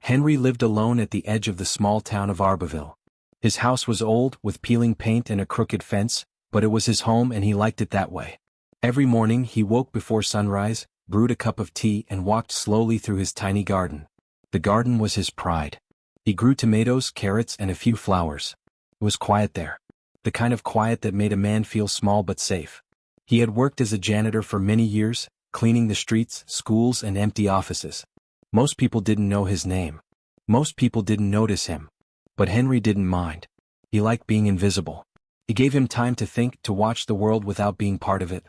Henry lived alone at the edge of the small town of Arbaville. His house was old, with peeling paint and a crooked fence, but it was his home and he liked it that way. Every morning he woke before sunrise, brewed a cup of tea and walked slowly through his tiny garden. The garden was his pride. He grew tomatoes, carrots, and a few flowers. It was quiet there. The kind of quiet that made a man feel small but safe. He had worked as a janitor for many years, cleaning the streets, schools, and empty offices. Most people didn't know his name. Most people didn't notice him. But Henry didn't mind. He liked being invisible. It gave him time to think, to watch the world without being part of it.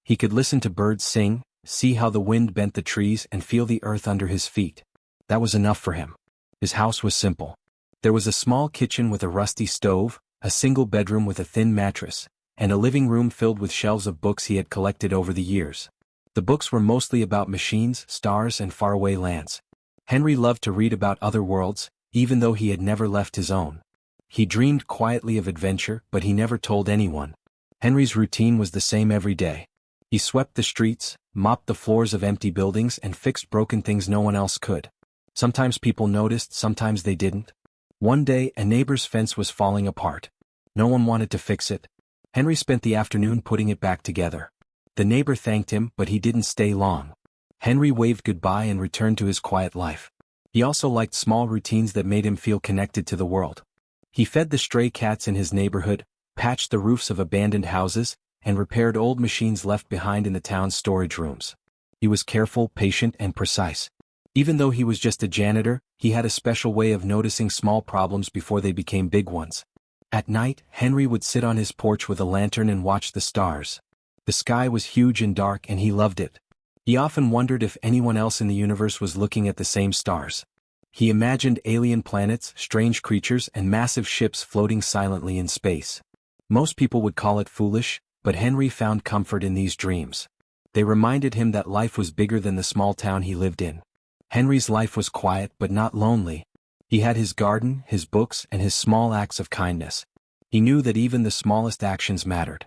He could listen to birds sing, see how the wind bent the trees, and feel the earth under his feet. That was enough for him. His house was simple. There was a small kitchen with a rusty stove, a single bedroom with a thin mattress, and a living room filled with shelves of books he had collected over the years. The books were mostly about machines, stars, and faraway lands. Henry loved to read about other worlds, even though he had never left his own. He dreamed quietly of adventure, but he never told anyone. Henry's routine was the same every day. He swept the streets, mopped the floors of empty buildings, and fixed broken things no one else could. Sometimes people noticed, sometimes they didn't. One day, a neighbor's fence was falling apart. No one wanted to fix it. Henry spent the afternoon putting it back together. The neighbor thanked him, but he didn't stay long. Henry waved goodbye and returned to his quiet life. He also liked small routines that made him feel connected to the world. He fed the stray cats in his neighborhood, patched the roofs of abandoned houses, and repaired old machines left behind in the town's storage rooms. He was careful, patient, and precise. Even though he was just a janitor, he had a special way of noticing small problems before they became big ones. At night, Henry would sit on his porch with a lantern and watch the stars. The sky was huge and dark, and he loved it. He often wondered if anyone else in the universe was looking at the same stars. He imagined alien planets, strange creatures, and massive ships floating silently in space. Most people would call it foolish, but Henry found comfort in these dreams. They reminded him that life was bigger than the small town he lived in. Henry's life was quiet but not lonely. He had his garden, his books, and his small acts of kindness. He knew that even the smallest actions mattered.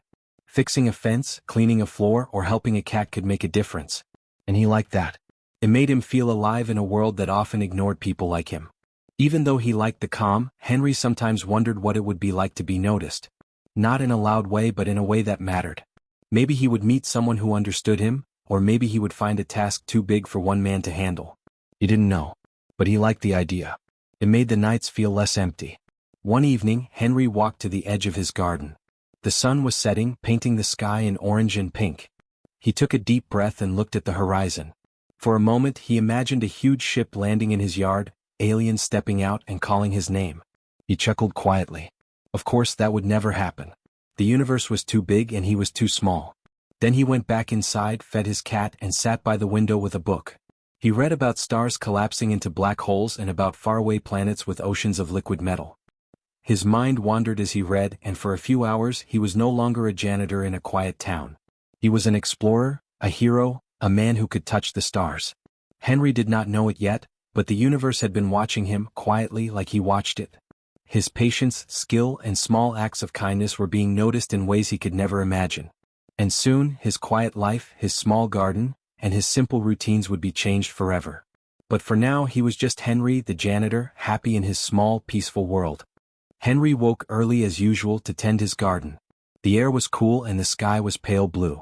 Fixing a fence, cleaning a floor, or helping a cat could make a difference. And he liked that. It made him feel alive in a world that often ignored people like him. Even though he liked the calm, Henry sometimes wondered what it would be like to be noticed. Not in a loud way, but in a way that mattered. Maybe he would meet someone who understood him, or maybe he would find a task too big for one man to handle. He didn't know. But he liked the idea. It made the nights feel less empty. One evening, Henry walked to the edge of his garden. The sun was setting, painting the sky in orange and pink. He took a deep breath and looked at the horizon. For a moment, he imagined a huge ship landing in his yard, aliens stepping out and calling his name. He chuckled quietly. Of course, that would never happen. The universe was too big and he was too small. Then he went back inside, fed his cat, and sat by the window with a book. He read about stars collapsing into black holes and about faraway planets with oceans of liquid metal. His mind wandered as he read, and for a few hours he was no longer a janitor in a quiet town. He was an explorer, a hero, a man who could touch the stars. Henry did not know it yet, but the universe had been watching him, quietly, like he watched it. His patience, skill, and small acts of kindness were being noticed in ways he could never imagine. And soon, his quiet life, his small garden, and his simple routines would be changed forever. But for now he was just Henry, the janitor, happy in his small, peaceful world. Henry woke early as usual to tend his garden. The air was cool and the sky was pale blue.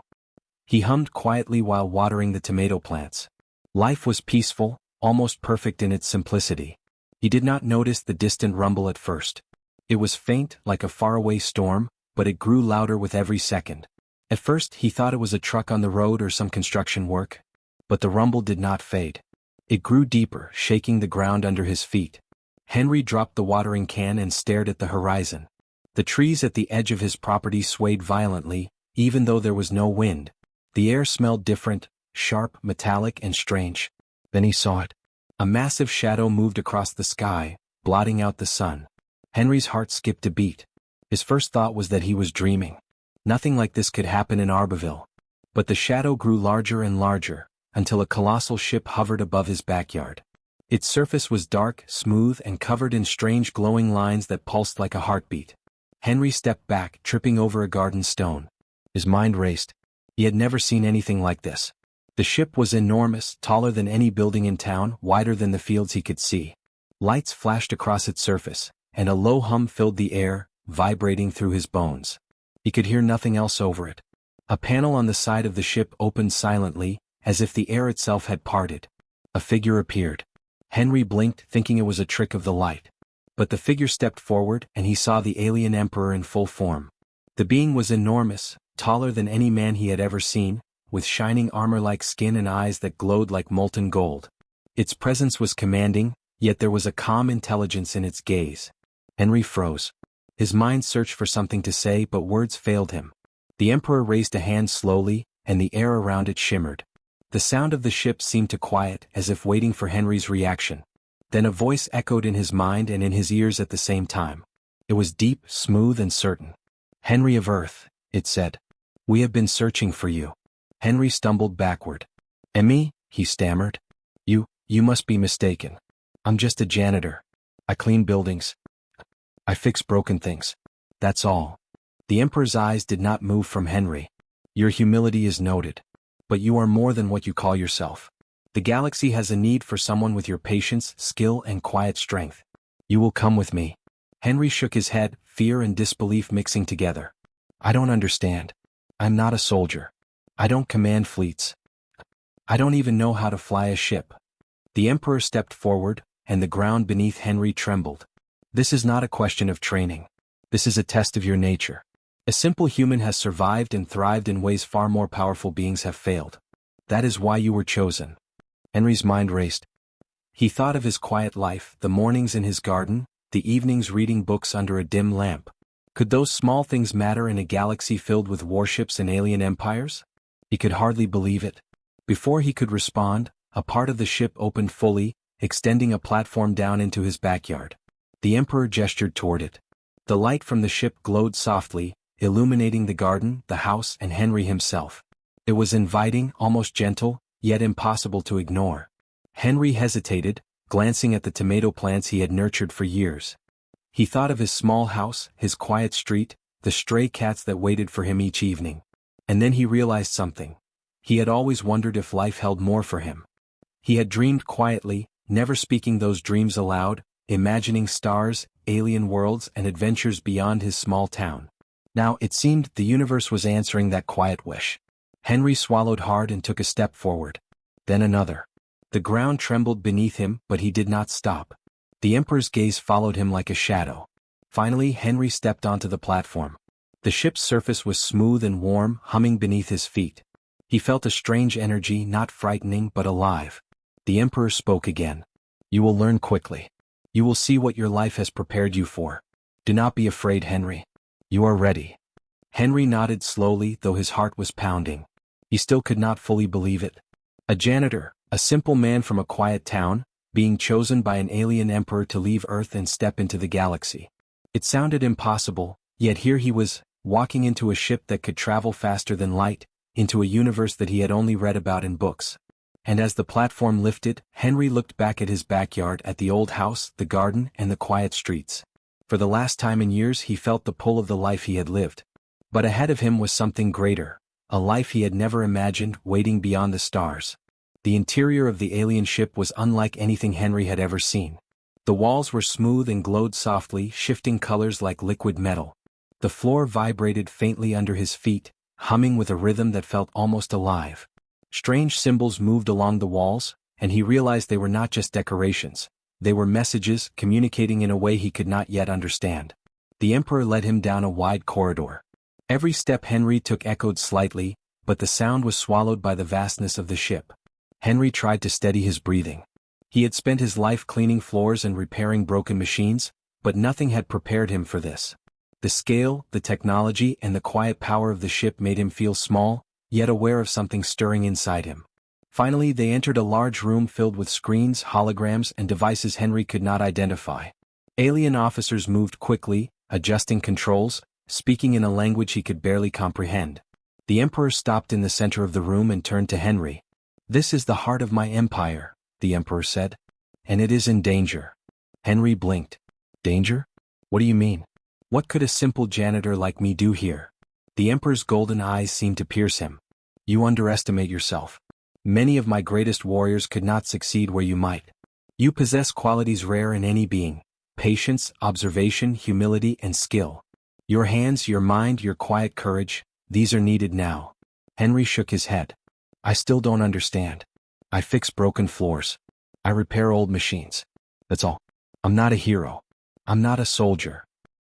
He hummed quietly while watering the tomato plants. Life was peaceful, almost perfect in its simplicity. He did not notice the distant rumble at first. It was faint, like a faraway storm, but it grew louder with every second. At first he thought it was a truck on the road or some construction work. But the rumble did not fade. It grew deeper, shaking the ground under his feet. Henry dropped the watering can and stared at the horizon. The trees at the edge of his property swayed violently, even though there was no wind. The air smelled different, sharp, metallic, and strange. Then he saw it. A massive shadow moved across the sky, blotting out the sun. Henry's heart skipped a beat. His first thought was that he was dreaming. Nothing like this could happen in Arbaville. But the shadow grew larger and larger, until a colossal ship hovered above his backyard. Its surface was dark, smooth, and covered in strange glowing lines that pulsed like a heartbeat. Henry stepped back, tripping over a garden stone. His mind raced. He had never seen anything like this. The ship was enormous, taller than any building in town, wider than the fields he could see. Lights flashed across its surface, and a low hum filled the air, vibrating through his bones. He could hear nothing else over it. A panel on the side of the ship opened silently, as if the air itself had parted. A figure appeared. Henry blinked, thinking it was a trick of the light. But the figure stepped forward, and he saw the alien emperor in full form. The being was enormous, taller than any man he had ever seen, with shining armor-like skin and eyes that glowed like molten gold. Its presence was commanding, yet there was a calm intelligence in its gaze. Henry froze. His mind searched for something to say, but words failed him. The Emperor raised a hand slowly, and the air around it shimmered. The sound of the ship seemed to quiet, as if waiting for Henry's reaction. Then a voice echoed in his mind and in his ears at the same time. It was deep, smooth, and certain. "Henry of Earth," it said. "We have been searching for you." Henry stumbled backward. "Me?" he stammered. You must be mistaken. I'm just a janitor. I clean buildings. I fix broken things. That's all." The Emperor's eyes did not move from Henry. "Your humility is noted. But you are more than what you call yourself. The galaxy has a need for someone with your patience, skill, and quiet strength. You will come with me." Henry shook his head, fear and disbelief mixing together. "I don't understand. I'm not a soldier. I don't command fleets. I don't even know how to fly a ship." The Emperor stepped forward, and the ground beneath Henry trembled. "This is not a question of training. This is a test of your nature. A simple human has survived and thrived in ways far more powerful beings have failed. That is why you were chosen." Henry's mind raced. He thought of his quiet life, the mornings in his garden, the evenings reading books under a dim lamp. Could those small things matter in a galaxy filled with warships and alien empires? He could hardly believe it. Before he could respond, a part of the ship opened fully, extending a platform down into his backyard. The Emperor gestured toward it. The light from the ship glowed softly, illuminating the garden, the house, and Henry himself. It was inviting, almost gentle, yet impossible to ignore. Henry hesitated, glancing at the tomato plants he had nurtured for years. He thought of his small house, his quiet street, the stray cats that waited for him each evening. And then he realized something. He had always wondered if life held more for him. He had dreamed quietly, never speaking those dreams aloud, imagining stars, alien worlds, and adventures beyond his small town. Now, it seemed, the universe was answering that quiet wish. Henry swallowed hard and took a step forward. Then another. The ground trembled beneath him, but he did not stop. The Emperor's gaze followed him like a shadow. Finally, Henry stepped onto the platform. The ship's surface was smooth and warm, humming beneath his feet. He felt a strange energy, not frightening but alive. The Emperor spoke again. "You will learn quickly. You will see what your life has prepared you for. Do not be afraid, Henry. You are ready." Henry nodded slowly, though his heart was pounding. He still could not fully believe it. A janitor, a simple man from a quiet town, being chosen by an alien emperor to leave Earth and step into the galaxy. It sounded impossible, yet here he was, walking into a ship that could travel faster than light, into a universe that he had only read about in books. And as the platform lifted, Henry looked back at his backyard, at the old house, the garden, and the quiet streets. For the last time in years he felt the pull of the life he had lived. But ahead of him was something greater, a life he had never imagined, waiting beyond the stars. The interior of the alien ship was unlike anything Henry had ever seen. The walls were smooth and glowed softly, shifting colors like liquid metal. The floor vibrated faintly under his feet, humming with a rhythm that felt almost alive. Strange symbols moved along the walls, and he realized they were not just decorations. They were messages, communicating in a way he could not yet understand. The Emperor led him down a wide corridor. Every step Henry took echoed slightly, but the sound was swallowed by the vastness of the ship. Henry tried to steady his breathing. He had spent his life cleaning floors and repairing broken machines, but nothing had prepared him for this. The scale, the technology, and the quiet power of the ship made him feel small, yet aware of something stirring inside him. Finally, they entered a large room filled with screens, holograms, and devices Henry could not identify. Alien officers moved quickly, adjusting controls, speaking in a language he could barely comprehend. The Emperor stopped in the center of the room and turned to Henry. "This is the heart of my empire," the Emperor said. "And it is in danger." Henry blinked. "Danger? What do you mean? What could a simple janitor like me do here?" The Emperor's golden eyes seemed to pierce him. "You underestimate yourself. Many of my greatest warriors could not succeed where you might. You possess qualities rare in any being: patience, observation, humility, and skill. Your hands, your mind, your quiet courage, these are needed now. Henry shook his head. I still don't understand. I fix broken floors. I repair old machines. That's all. I'm not a hero. I'm not a soldier.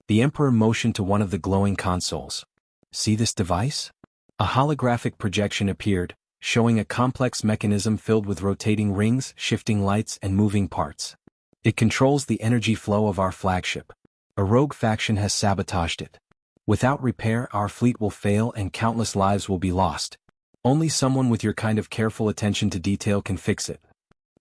The Emperor motioned to one of the glowing consoles. See this device? A holographic projection appeared, showing a complex mechanism filled with rotating rings, shifting lights, and moving parts. It controls the energy flow of our flagship. A rogue faction has sabotaged it. Without repair, our fleet will fail and countless lives will be lost. Only someone with your kind of careful attention to detail can fix it.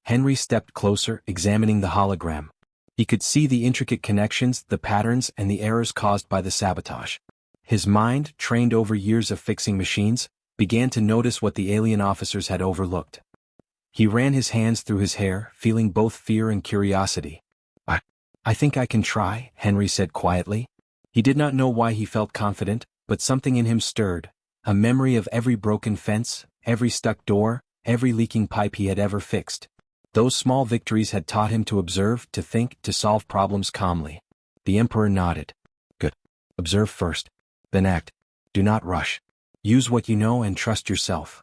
Henry stepped closer, examining the hologram. He could see the intricate connections, the patterns, and the errors caused by the sabotage. His mind, trained over years of fixing machines, began to notice what the alien officers had overlooked. He ran his hands through his hair, feeling both fear and curiosity. I think I can try, Henry said quietly. He did not know why he felt confident, but something in him stirred, a memory of every broken fence, every stuck door, every leaking pipe he had ever fixed. Those small victories had taught him to observe, to think, to solve problems calmly. The Emperor nodded. Good. Observe first. Then act. Do not rush. Use what you know and trust yourself.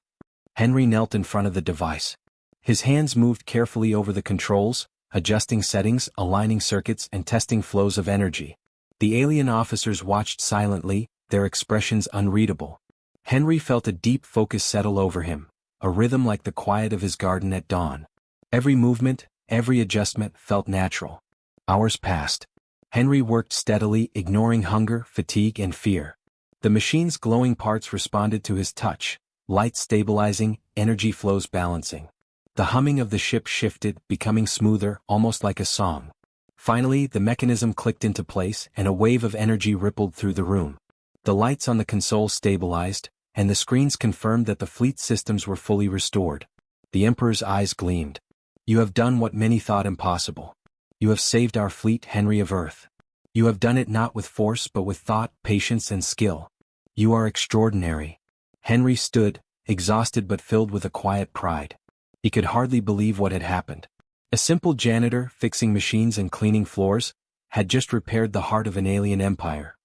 Henry knelt in front of the device. His hands moved carefully over the controls, adjusting settings, aligning circuits, and testing flows of energy. The alien officers watched silently, their expressions unreadable. Henry felt a deep focus settle over him, a rhythm like the quiet of his garden at dawn. Every movement, every adjustment felt natural. Hours passed. Henry worked steadily, ignoring hunger, fatigue, and fear. The machine's glowing parts responded to his touch, light stabilizing, energy flows balancing. The humming of the ship shifted, becoming smoother, almost like a song. Finally, the mechanism clicked into place, and a wave of energy rippled through the room. The lights on the console stabilized, and the screens confirmed that the fleet systems were fully restored. The Emperor's eyes gleamed. You have done what many thought impossible. You have saved our fleet, Henry of Earth. You have done it not with force but with thought, patience, and skill. You are extraordinary. Henry stood, exhausted but filled with a quiet pride. He could hardly believe what had happened. A simple janitor, fixing machines and cleaning floors, had just repaired the heart of an alien empire.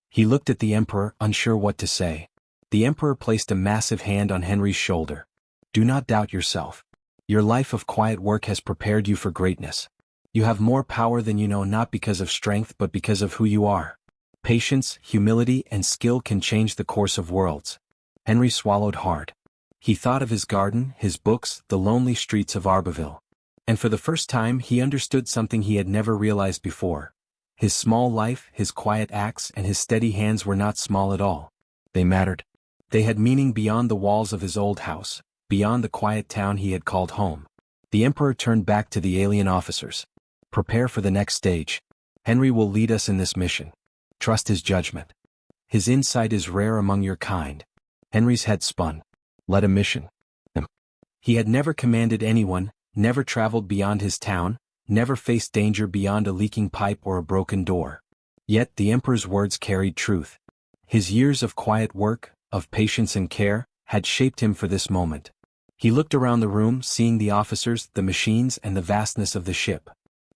He looked at the Emperor, unsure what to say. The Emperor placed a massive hand on Henry's shoulder. Do not doubt yourself. Your life of quiet work has prepared you for greatness. You have more power than you know, not because of strength but because of who you are. Patience, humility, and skill can change the course of worlds. Henry swallowed hard. He thought of his garden, his books, the lonely streets of Arbaville. And for the first time he understood something he had never realized before. His small life, his quiet acts, and his steady hands were not small at all. They mattered. They had meaning beyond the walls of his old house, beyond the quiet town he had called home. The Emperor turned back to the alien officers. Prepare for the next stage. Henry will lead us in this mission. Trust his judgment. His insight is rare among your kind. Henry's head spun. Led a mission. He had never commanded anyone, never traveled beyond his town, never faced danger beyond a leaking pipe or a broken door. Yet the Emperor's words carried truth. His years of quiet work, of patience and care, had shaped him for this moment. He looked around the room, seeing the officers, the machines, and the vastness of the ship.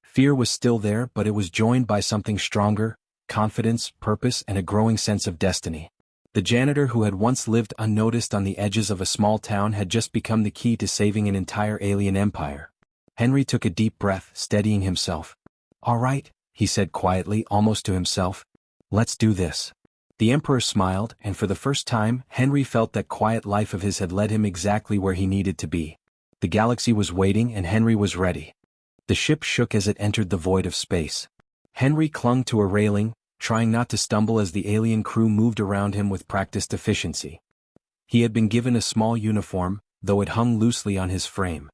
Fear was still there, but it was joined by something stronger: confidence, purpose, and a growing sense of destiny. The janitor who had once lived unnoticed on the edges of a small town had just become the key to saving an entire alien empire. Henry took a deep breath, steadying himself. All right, he said quietly, almost to himself. Let's do this. The Emperor smiled, and for the first time, Henry felt that quiet life of his had led him exactly where he needed to be. The galaxy was waiting and Henry was ready. The ship shook as it entered the void of space. Henry clung to a railing, trying not to stumble as the alien crew moved around him with practiced efficiency. He had been given a small uniform, though it hung loosely on his frame.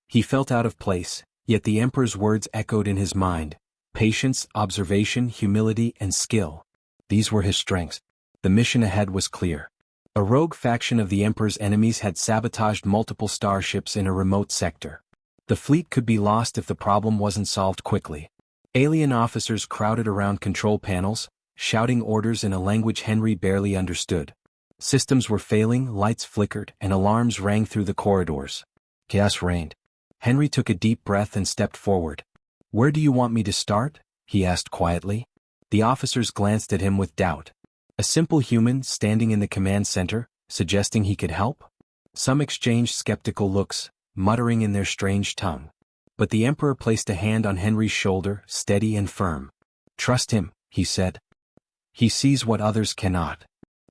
He felt out of place, yet the Emperor's words echoed in his mind. Patience, observation, humility, and skill. These were his strengths. The mission ahead was clear. A rogue faction of the Emperor's enemies had sabotaged multiple starships in a remote sector. The fleet could be lost if the problem wasn't solved quickly. Alien officers crowded around control panels, shouting orders in a language Henry barely understood. Systems were failing, lights flickered, and alarms rang through the corridors. Chaos reigned. Henry took a deep breath and stepped forward. "Where do you want me to start?" he asked quietly. The officers glanced at him with doubt. A simple human standing in the command center, suggesting he could help? Some exchanged skeptical looks, muttering in their strange tongue. But the Emperor placed a hand on Henry's shoulder, steady and firm. "Trust him," he said. "He sees what others cannot."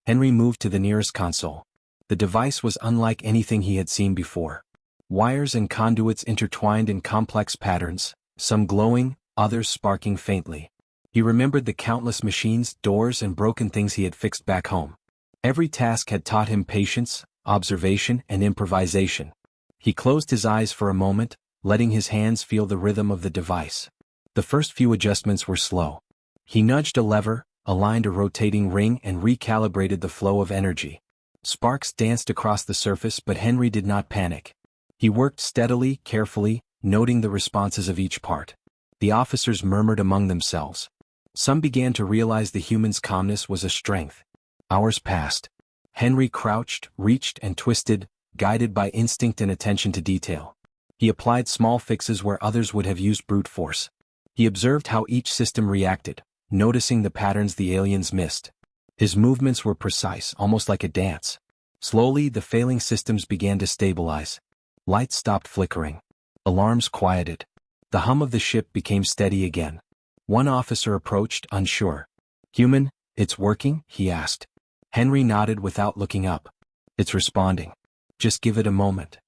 Henry moved to the nearest console. The device was unlike anything he had seen before. Wires and conduits intertwined in complex patterns, some glowing, others sparking faintly. He remembered the countless machines, doors, and broken things he had fixed back home. Every task had taught him patience, observation, and improvisation. He closed his eyes for a moment, letting his hands feel the rhythm of the device. The first few adjustments were slow. He nudged a lever, aligned a rotating ring, and recalibrated the flow of energy. Sparks danced across the surface, but Henry did not panic. He worked steadily, carefully, noting the responses of each part. The officers murmured among themselves. Some began to realize the human's calmness was a strength. Hours passed. Henry crouched, reached, and twisted, guided by instinct and attention to detail. He applied small fixes where others would have used brute force. He observed how each system reacted, noticing the patterns the aliens missed. His movements were precise, almost like a dance. Slowly, the failing systems began to stabilize. Lights stopped flickering. Alarms quieted. The hum of the ship became steady again. One officer approached, unsure. "Human, it's working?" he asked. Henry nodded without looking up. "It's responding. Just give it a moment."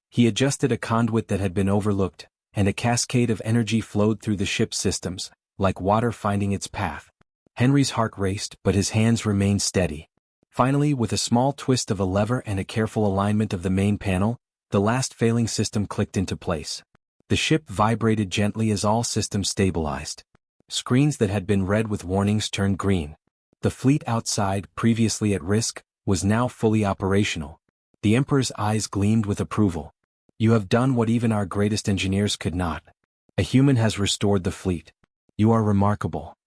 He adjusted a conduit that had been overlooked, and a cascade of energy flowed through the ship's systems, like water finding its path. Henry's heart raced, but his hands remained steady. Finally, with a small twist of a lever and a careful alignment of the main panel, the last failing system clicked into place. The ship vibrated gently as all systems stabilized. Screens that had been red with warnings turned green. The fleet outside, previously at risk, was now fully operational. The Emperor's eyes gleamed with approval. "You have done what even our greatest engineers could not. A human has restored the fleet. You are remarkable."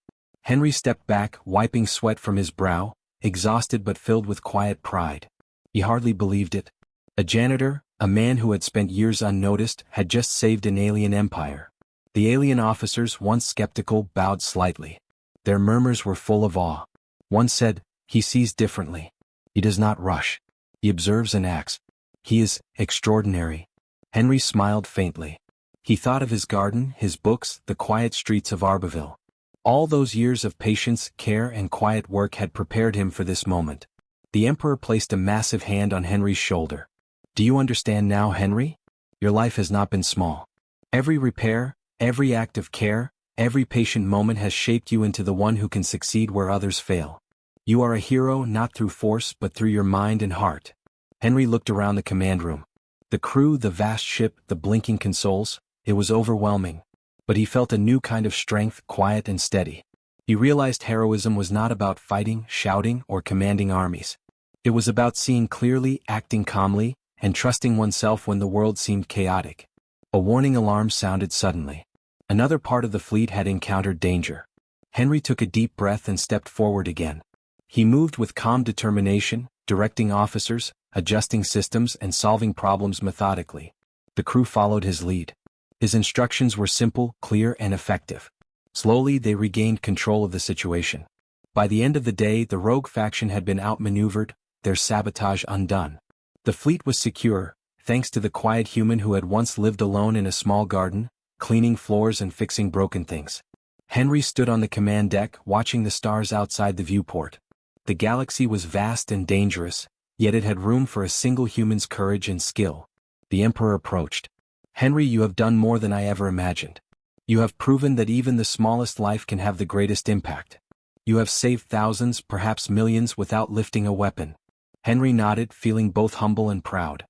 Henry stepped back, wiping sweat from his brow, exhausted but filled with quiet pride. He hardly believed it. A janitor, a man who had spent years unnoticed, had just saved an alien empire. The alien officers, once skeptical, bowed slightly. Their murmurs were full of awe. One said, "He sees differently. He does not rush. He observes and acts. He is extraordinary." Henry smiled faintly. He thought of his garden, his books, the quiet streets of Arbaville. All those years of patience, care, and quiet work had prepared him for this moment. The Emperor placed a massive hand on Henry's shoulder. "Do you understand now, Henry? Your life has not been small. Every repair, every act of care, every patient moment has shaped you into the one who can succeed where others fail. You are a hero not through force but through your mind and heart." Henry looked around the command room. The crew, the vast ship, the blinking consoles, it was overwhelming. But he felt a new kind of strength, quiet and steady. He realized heroism was not about fighting, shouting, or commanding armies. It was about seeing clearly, acting calmly, and trusting oneself when the world seemed chaotic. A warning alarm sounded suddenly. Another part of the fleet had encountered danger. Henry took a deep breath and stepped forward again. He moved with calm determination, directing officers, adjusting systems, and solving problems methodically. The crew followed his lead. His instructions were simple, clear, and effective. Slowly, they regained control of the situation. By the end of the day, the rogue faction had been outmaneuvered, their sabotage undone. The fleet was secure, thanks to the quiet human who had once lived alone in a small garden, cleaning floors and fixing broken things. Henry stood on the command deck, watching the stars outside the viewport. The galaxy was vast and dangerous, yet it had room for a single human's courage and skill. The Emperor approached. "Henry, you have done more than I ever imagined. You have proven that even the smallest life can have the greatest impact. You have saved thousands, perhaps millions, without lifting a weapon." Henry nodded, feeling both humble and proud.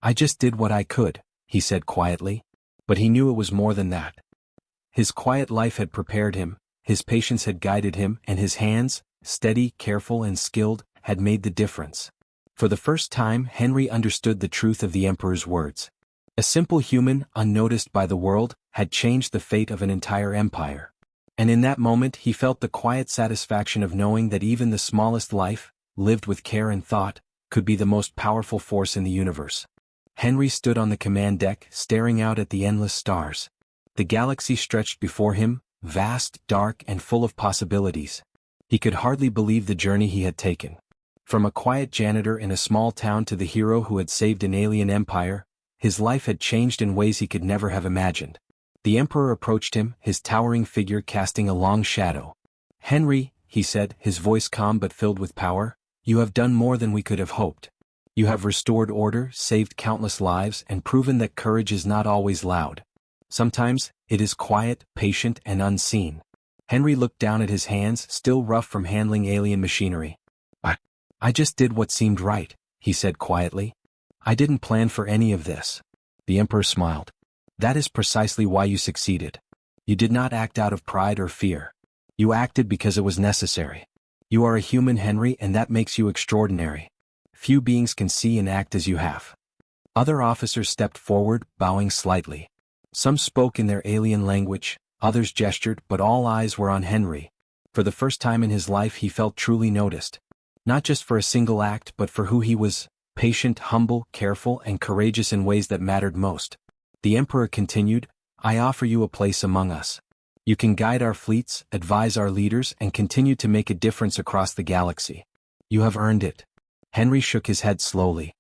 I just did what I could," he said quietly. But he knew it was more than that. His quiet life had prepared him, his patience had guided him, and his hands, steady, careful, and skilled, had made the difference. For the first time, Henry understood the truth of the Emperor's words. A simple human, unnoticed by the world, had changed the fate of an entire empire. And in that moment he felt the quiet satisfaction of knowing that even the smallest life, lived with care and thought, could be the most powerful force in the universe. Henry stood on the command deck, staring out at the endless stars. The galaxy stretched before him, vast, dark, and full of possibilities. He could hardly believe the journey he had taken. From a quiet janitor in a small town to the hero who had saved an alien empire, his life had changed in ways he could never have imagined. The Emperor approached him, his towering figure casting a long shadow. "Henry," he said, his voice calm but filled with power, "you have done more than we could have hoped. You have restored order, saved countless lives, and proven that courage is not always loud. Sometimes, it is quiet, patient, and unseen." Henry looked down at his hands, still rough from handling alien machinery. I just did what seemed right," he said quietly. "I didn't plan for any of this." The Emperor smiled. "That is precisely why you succeeded. You did not act out of pride or fear. You acted because it was necessary. You are a human, Henry, and that makes you extraordinary. Few beings can see and act as you have." Other officers stepped forward, bowing slightly. Some spoke in their alien language, others gestured, but all eyes were on Henry. For the first time in his life he felt truly noticed. Not just for a single act but for who he was, patient, humble, careful, and courageous in ways that mattered most. The Emperor continued, "I offer you a place among us. You can guide our fleets, advise our leaders, and continue to make a difference across the galaxy. You have earned it." Henry shook his head slowly.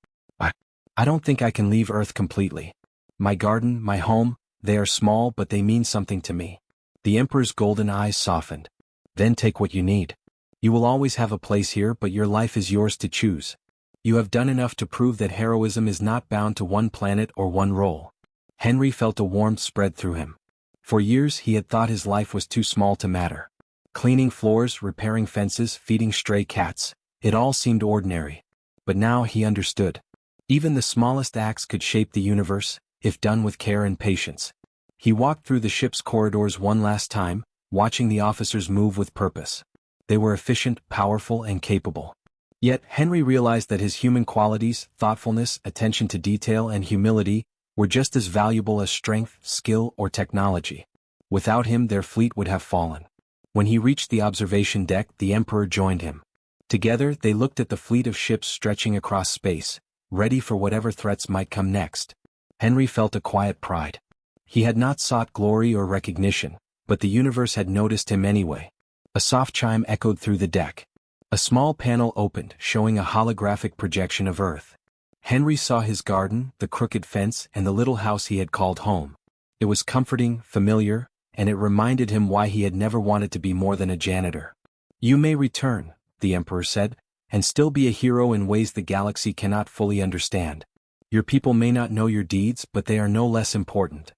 I don't think I can leave Earth completely. My garden, my home, they are small but they mean something to me." The Emperor's golden eyes softened. "Then take what you need. You will always have a place here, but your life is yours to choose. You have done enough to prove that heroism is not bound to one planet or one role." Henry felt a warmth spread through him. For years he had thought his life was too small to matter. Cleaning floors, repairing fences, feeding stray cats, it all seemed ordinary. But now he understood. Even the smallest acts could shape the universe, if done with care and patience. He walked through the ship's corridors one last time, watching the officers move with purpose. They were efficient, powerful, and capable. Yet Henry realized that his human qualities, thoughtfulness, attention to detail, and humility, were just as valuable as strength, skill, or technology. Without him their fleet would have fallen. When he reached the observation deck, the Emperor joined him. Together they looked at the fleet of ships stretching across space, ready for whatever threats might come next. Henry felt a quiet pride. He had not sought glory or recognition, but the universe had noticed him anyway. A soft chime echoed through the deck. A small panel opened, showing a holographic projection of Earth. Henry saw his garden, the crooked fence, and the little house he had called home. It was comforting, familiar, and it reminded him why he had never wanted to be more than a janitor. "You may return," the Emperor said, "and still be a hero in ways the galaxy cannot fully understand. Your people may not know your deeds, but they are no less important."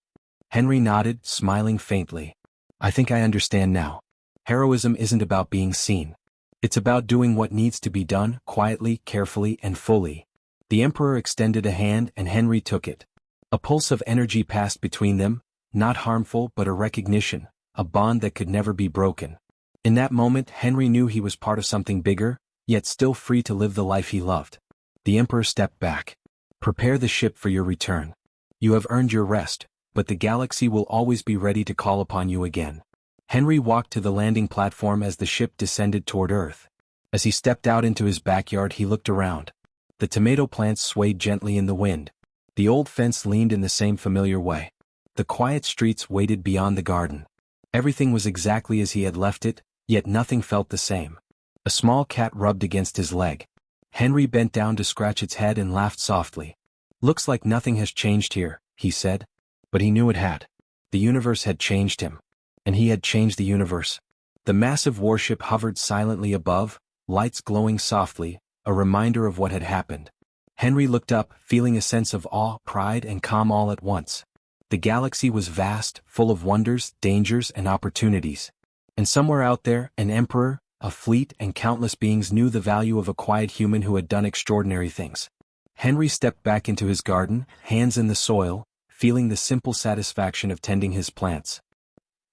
Henry nodded, smiling faintly. "I think I understand now. Heroism isn't about being seen. It's about doing what needs to be done, quietly, carefully, and fully." The Emperor extended a hand and Henry took it. A pulse of energy passed between them, not harmful but a recognition, a bond that could never be broken. In that moment Henry knew he was part of something bigger, yet still free to live the life he loved. The Emperor stepped back. "Prepare the ship for your return. You have earned your rest, but the galaxy will always be ready to call upon you again." Henry walked to the landing platform as the ship descended toward Earth. As he stepped out into his backyard he looked around. The tomato plants swayed gently in the wind. The old fence leaned in the same familiar way. The quiet streets waited beyond the garden. Everything was exactly as he had left it, yet nothing felt the same. A small cat rubbed against his leg. Henry bent down to scratch its head and laughed softly. "Looks like nothing has changed here," he said. But he knew it had. The universe had changed him. And he had changed the universe. The massive warship hovered silently above, lights glowing softly, a reminder of what had happened. Henry looked up, feeling a sense of awe, pride, and calm all at once. The galaxy was vast, full of wonders, dangers, and opportunities. And somewhere out there, an emperor, a fleet, and countless beings knew the value of a quiet human who had done extraordinary things. Henry stepped back into his garden, hands in the soil, feeling the simple satisfaction of tending his plants.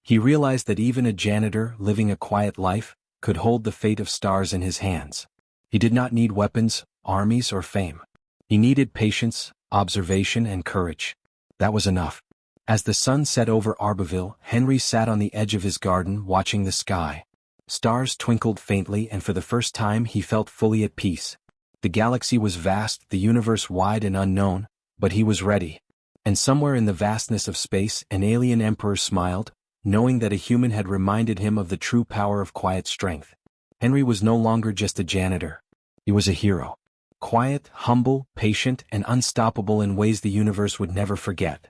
He realized that even a janitor, living a quiet life, could hold the fate of stars in his hands. He did not need weapons, armies, or fame. He needed patience, observation, and courage. That was enough. As the sun set over Arbaville, Henry sat on the edge of his garden watching the sky. Stars twinkled faintly, and for the first time he felt fully at peace. The galaxy was vast, the universe wide and unknown, but he was ready. And somewhere in the vastness of space, an alien emperor smiled, knowing that a human had reminded him of the true power of quiet strength. Henry was no longer just a janitor. He was a hero. Quiet, humble, patient, and unstoppable in ways the universe would never forget.